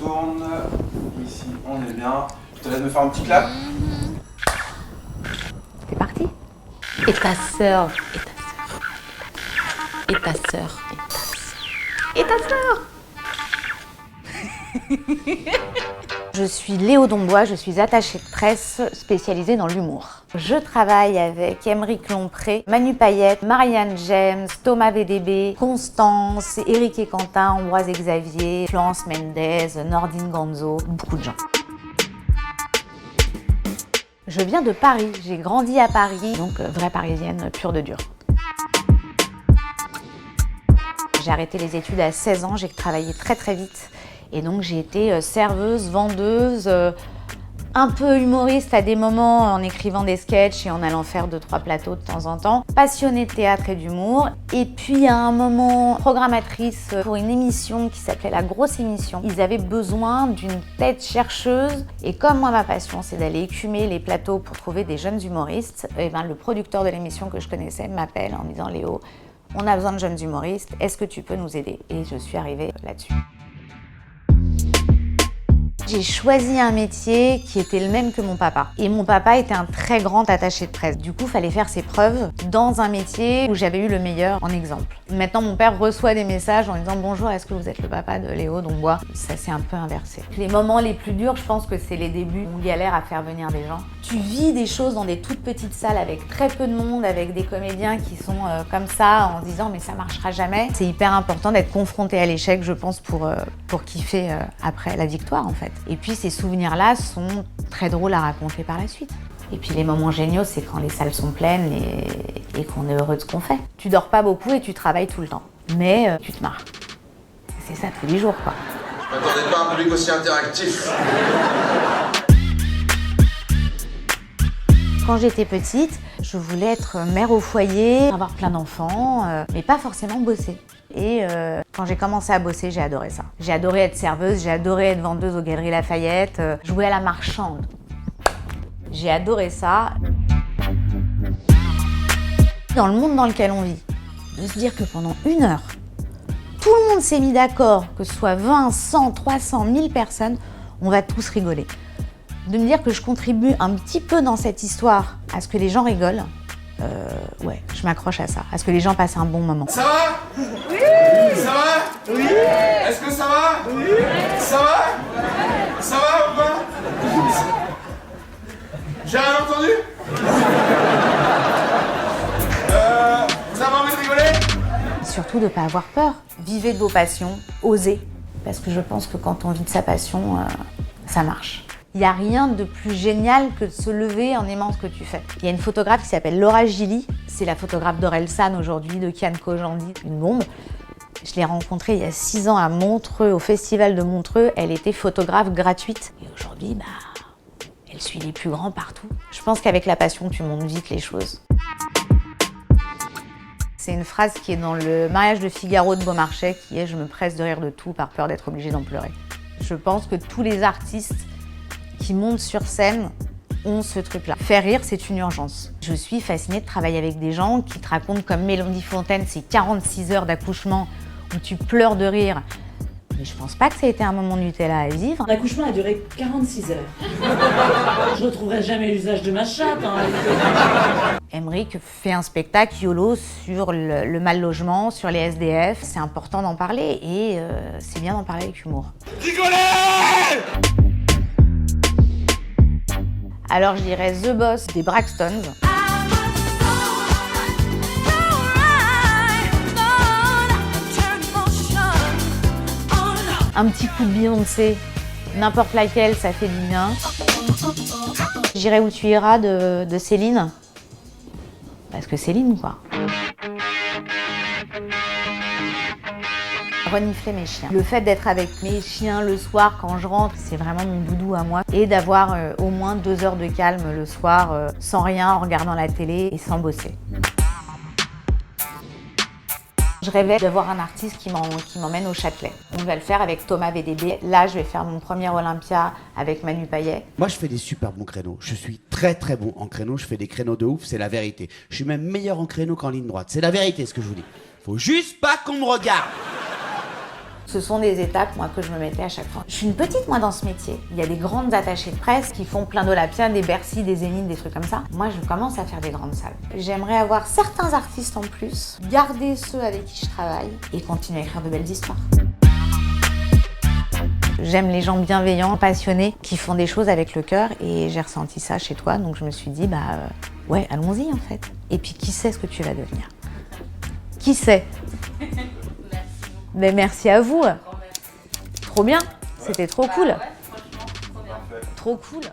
tourne. Ici, on est bien. Je te laisse me faire un petit clap. C'est parti. Et ta sœur. Et ta sœur. Et ta sœur. Je suis Léo Dombois, je suis attachée de presse spécialisée dans l'humour. Je travaille avec Aymeric Lompré, Manu Payette, Marianne James, Thomas VDB, Constance, Éric et Quentin, Ambroise et Xavier, Florence Mendez, Nordine Ganzo, beaucoup de gens. Je viens de Paris, j'ai grandi à Paris, donc vraie parisienne pure de dur. J'ai arrêté les études à 16 ans, j'ai travaillé très vite. Et donc j'ai été serveuse, vendeuse, un peu humoriste à des moments en écrivant des sketchs et en allant faire 2-3 plateaux de temps en temps. Passionnée de théâtre et d'humour. Et puis à un moment, programmatrice pour une émission qui s'appelait La Grosse Émission. Ils avaient besoin d'une tête chercheuse. Et comme moi, ma passion, c'est d'aller écumer les plateaux pour trouver des jeunes humoristes, et ben, le producteur de l'émission que je connaissais m'appelle en me disant « Léo, on a besoin de jeunes humoristes, est-ce que tu peux nous aider ?» Et je suis arrivée là-dessus. J'ai choisi un métier qui était le même que mon papa. Et mon papa était un très grand attaché de presse. Du coup, il fallait faire ses preuves dans un métier où j'avais eu le meilleur en exemple. Maintenant, mon père reçoit des messages en disant « Bonjour, est-ce que vous êtes le papa de Léo Dombois ?» Ça s'est un peu inversé. Les moments les plus durs, je pense que c'est les débuts où il galère à faire venir des gens. Tu vis des choses dans des toutes petites salles avec très peu de monde, avec des comédiens qui sont comme ça en se disant « Mais ça marchera jamais ». C'est hyper important d'être confronté à l'échec, je pense, pour kiffer après la victoire, en fait. Et puis ces souvenirs-là sont très drôles à raconter par la suite. Et puis les moments géniaux, c'est quand les salles sont pleines et qu'on est heureux de ce qu'on fait. Tu dors pas beaucoup et tu travailles tout le temps. Mais tu te marres. C'est ça tous les jours, quoi. Je m'attendais pas à un public aussi interactif. Quand j'étais petite, je voulais être mère au foyer, avoir plein d'enfants, mais pas forcément bosser. Et quand j'ai commencé à bosser, j'ai adoré ça. J'ai adoré être serveuse, j'ai adoré être vendeuse aux Galeries Lafayette, jouer à la marchande. J'ai adoré ça. Dans le monde dans lequel on vit, de se dire que pendant 1 heure, tout le monde s'est mis d'accord, que ce soit 20, 100, 300, 1000 personnes, on va tous rigoler. De me dire que je contribue un petit peu dans cette histoire à ce que les gens rigolent, ouais, je m'accroche à ça, à ce que les gens passent un bon moment. Ça va? Oui! Ça va? Oui! Est-ce que ça va? Oui! Ça va? Ça va ou pas? J'ai rien entendu? Vous avez envie de rigoler? Surtout de ne pas avoir peur. Vivez de vos passions, osez. Parce que je pense que quand on vit de sa passion, ça marche. Il n'y a rien de plus génial que de se lever en aimant ce que tu fais. Il y a une photographe qui s'appelle Laura Gilly, c'est la photographe d'Orelsan aujourd'hui, de Kian Kojandi, une bombe. Je l'ai rencontrée il y a 6 ans à Montreux, au festival de Montreux. Elle était photographe gratuite. Et aujourd'hui, elle suit les plus grands partout. Je pense qu'avec la passion, tu montes vite les choses. C'est une phrase qui est dans le mariage de Figaro de Beaumarchais, qui est « Je me presse de rire de tout par peur d'être obligée d'en pleurer ». Je pense que tous les artistes qui montent sur scène ont ce truc-là. Faire rire, c'est une urgence. Je suis fascinée de travailler avec des gens qui te racontent comme Mélanie Fontaine, ces 46 heures d'accouchement où tu pleures de rire. Mais je pense pas que ça a été un moment Nutella à vivre. L'accouchement a duré 46 heures. Je retrouverai jamais l'usage de ma chatte. Aymeric fait un spectacle YOLO sur le mal logement, sur les SDF. C'est important d'en parler et c'est bien d'en parler avec humour. Rigolez! Alors je dirais The Boss des Braxtons. Un petit coup de Beyoncé, n'importe laquelle, ça fait du bien. J'irai où tu iras de Céline. Parce que Céline, quoi. Renifler mes chiens. Le fait d'être avec mes chiens le soir quand je rentre, c'est vraiment mon doudou à moi. Et d'avoir au moins 2 heures de calme le soir, sans rien, en regardant la télé et sans bosser. Je rêvais d'avoir un artiste qui m'emmène au Châtelet. On va le faire avec Thomas VDB. Là, je vais faire mon premier Olympia avec Manu Payette. Moi, je fais des super bons créneaux. Je suis très très bon en créneau. Je fais des créneaux de ouf, c'est la vérité. Je suis même meilleur en créneau qu'en ligne droite. C'est la vérité ce que je vous dis. Faut juste pas qu'on me regarde. Ce sont des étapes, moi, que je me mettais à chaque fois. Je suis une petite, moi, dans ce métier. Il y a des grandes attachées de presse qui font plein d'Olympia, des Bercy, des Zénith, des trucs comme ça. Moi, je commence à faire des grandes salles. J'aimerais avoir certains artistes en plus, garder ceux avec qui je travaille et continuer à écrire de belles histoires. J'aime les gens bienveillants, passionnés, qui font des choses avec le cœur et j'ai ressenti ça chez toi, donc je me suis dit, ouais, allons-y en fait. Et puis qui sait ce que tu vas devenir? Qui sait? Mais merci à vous. Trop bien, c'était trop cool. Trop cool.